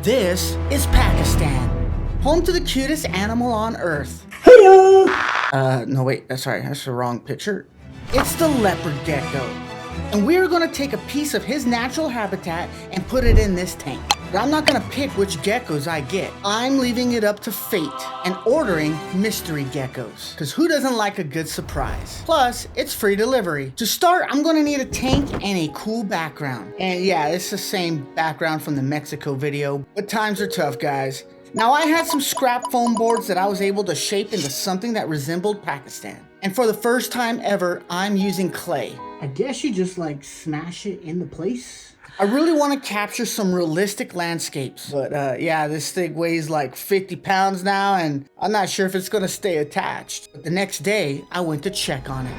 This is Pakistan, home to the cutest animal on earth. No wait, sorry, that's the wrong picture. It's the leopard gecko. And we're gonna take a piece of his natural habitat and put it in this tank. But I'm not gonna pick which geckos I get. I'm leaving it up to fate and ordering mystery geckos. Cause who doesn't like a good surprise? Plus, it's free delivery. To start, I'm gonna need a tank and a cool background. And yeah, it's the same background from the Mexico video, but times are tough, guys. Now I had some scrap foam boards that I was able to shape into something that resembled Pakistan. And for the first time ever, I'm using clay. I guess you just like smash it into place. I really want to capture some realistic landscapes, but yeah, this thing weighs like 50 pounds now, and I'm not sure if it's gonna stay attached. But the next day, I went to check on it.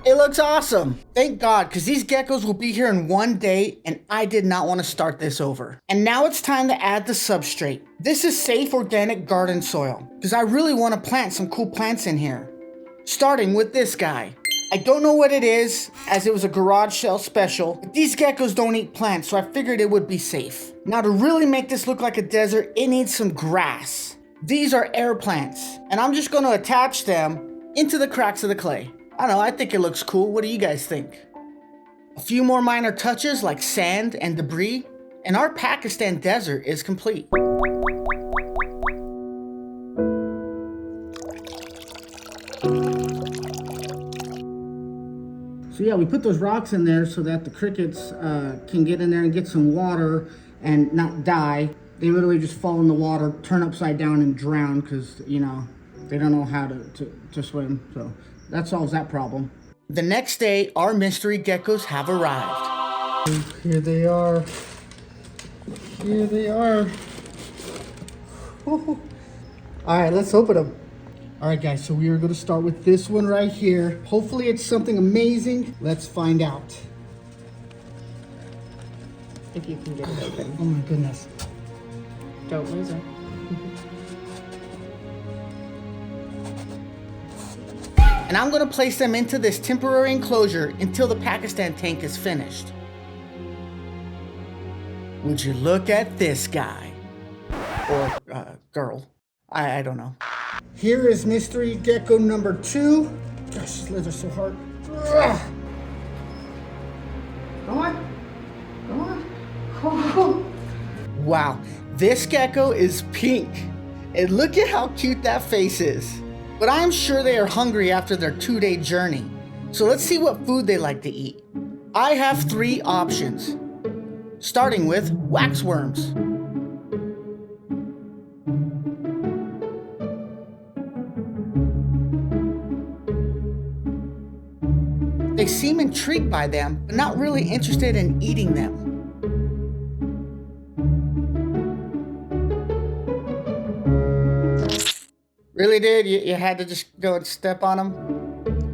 It looks awesome. Thank God, because these geckos will be here in one day, and I did not want to start this over. And now it's time to add the substrate. This is safe organic garden soil, because I really want to plant some cool plants in here. Starting with this guy. I don't know what it is, as it was a garage sale special, but these geckos don't eat plants, so I figured it would be safe. Now to really make this look like a desert, it needs some grass. These are air plants, and I'm just gonna attach them into the cracks of the clay. I don't know, I think it looks cool. What do you guys think? A few more minor touches like sand and debris, and our Pakistan desert is complete. So yeah, we put those rocks in there so that the crickets can get in there and get some water and not die. They literally just fall in the water, turn upside down and drown because, you know, they don't know how to swim. So that solves that problem. The next day, our mystery geckos have arrived. Here they are. Here they are. All right, let's open them. All right, guys, so we are going to start with this one right here. Hopefully it's something amazing. Let's find out. If you can get it open. Oh my goodness. Don't lose it. And I'm going to place them into this temporary enclosure until the Pakistan tank is finished. Would you look at this guy? Or girl. I don't know. Here is mystery gecko number 2. Gosh, this lids are so hard. Ugh. Come on. Come on. Oh. Wow, this gecko is pink. And look at how cute that face is. But I'm sure they are hungry after their 2-day journey. So let's see what food they like to eat. I have 3 options. Starting with waxworms. They seem intrigued by them, but not really interested in eating them. Really, dude? You had to just go and step on them?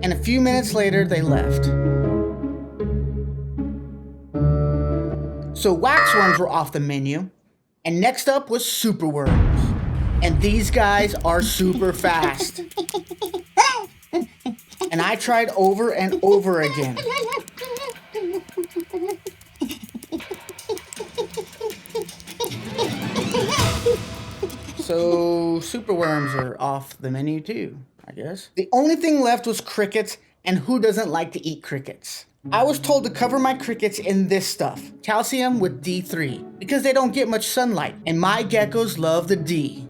And a few minutes later, they left. So waxworms were off the menu, and next up was superworms. And these guys are super fast. And I tried over and over again. So superworms are off the menu too, I guess. The only thing left was crickets, and who doesn't like to eat crickets? I was told to cover my crickets in this stuff, calcium with D3, because they don't get much sunlight, and my geckos love the D.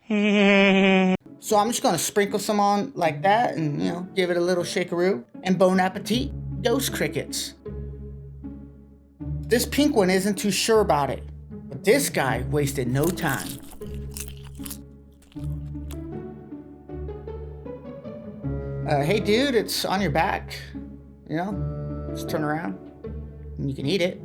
So I'm just gonna sprinkle some on like that and, you know, give it a little shakeroo. And bon appetit, dose crickets. This pink one isn't too sure about it, but this guy wasted no time. Hey dude, it's on your back. You know, just turn around and you can eat it.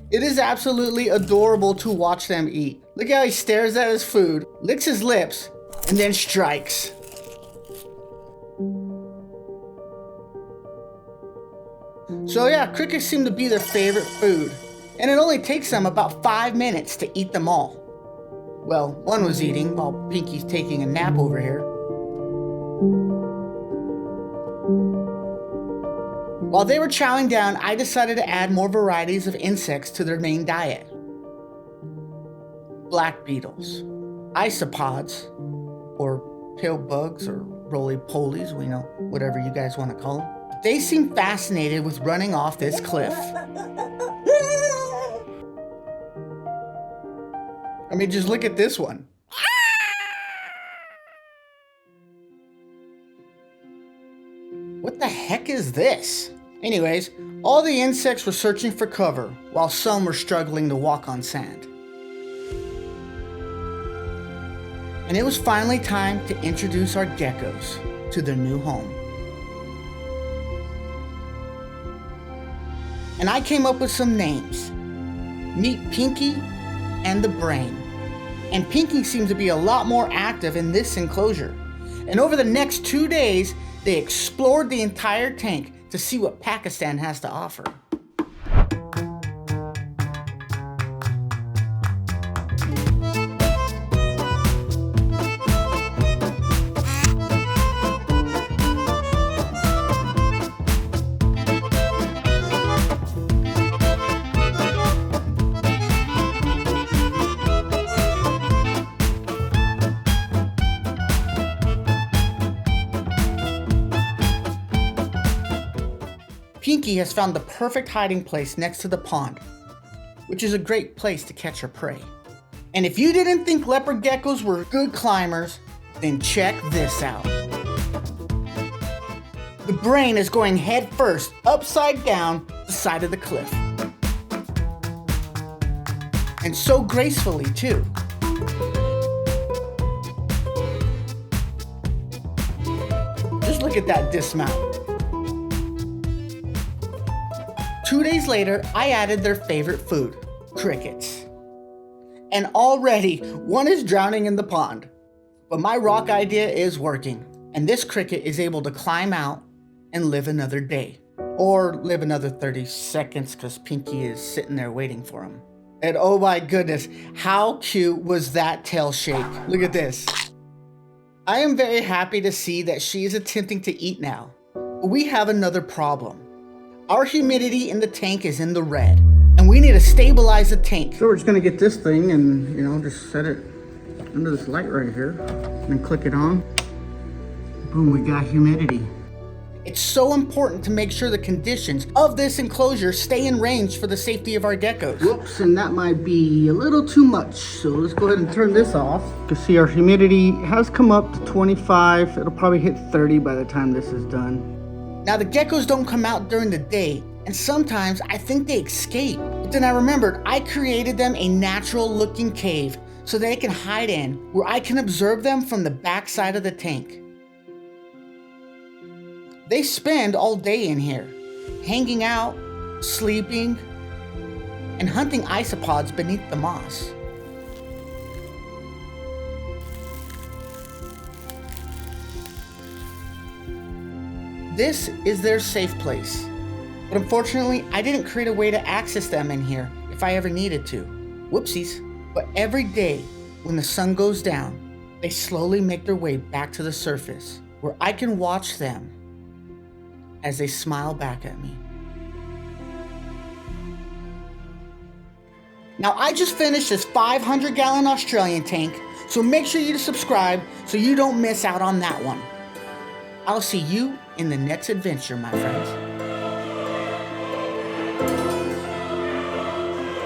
It is absolutely adorable to watch them eat. Look how he stares at his food, licks his lips, and then strikes. So yeah, crickets seem to be their favorite food, and it only takes them about 5 minutes to eat them all. Well, one was eating while Pinky's taking a nap over here. While they were chowing down, I decided to add more varieties of insects to their main diet. Black beetles, isopods, or pill bugs, or roly-polies, whatever you guys want to call them. They seem fascinated with running off this cliff. I mean, just look at this one. What the heck is this? Anyways, all the insects were searching for cover, while some were struggling to walk on sand. And it was finally time to introduce our geckos to their new home. And I came up with some names. Meet Pinky and the Brain. And Pinky seems to be a lot more active in this enclosure. And over the next 2 days, they explored the entire tank to see what Pakistan has to offer. Pinky has found the perfect hiding place next to the pond, which is a great place to catch her prey. And if you didn't think leopard geckos were good climbers, then check this out. The Brain is going head first, upside down the side of the cliff. And so gracefully too. Just look at that dismount. 2 days later, I added their favorite food, crickets. And already, one is drowning in the pond. But my rock idea is working, and this cricket is able to climb out and live another day. Or live another 30 seconds because Pinky is sitting there waiting for him. And oh my goodness, how cute was that tail shake? Look at this. I am very happy to see that she is attempting to eat now. But we have another problem. Our humidity in the tank is in the red, and we need to stabilize the tank. So we're just gonna get this thing and, just set it under this light right here, and then click it on. Boom, we got humidity. It's so important to make sure the conditions of this enclosure stay in range for the safety of our geckos. Whoops, and that might be a little too much. So let's go ahead and turn this off. You can see our humidity has come up to 25. It'll probably hit 30 by the time this is done. Now the geckos don't come out during the day, and sometimes I think they escape. But then I remembered I created them a natural looking cave so they can hide in, where I can observe them from the back side of the tank. They spend all day in here, hanging out, sleeping, and hunting isopods beneath the moss. This is their safe place, but unfortunately, I didn't create a way to access them in here if I ever needed to. Whoopsies. But every day, when the sun goes down, they slowly make their way back to the surface, where I can watch them as they smile back at me. Now, I just finished this 500-gallon Australian tank, so make sure you subscribe so you don't miss out on that one. I'll see you in the next adventure, my friends.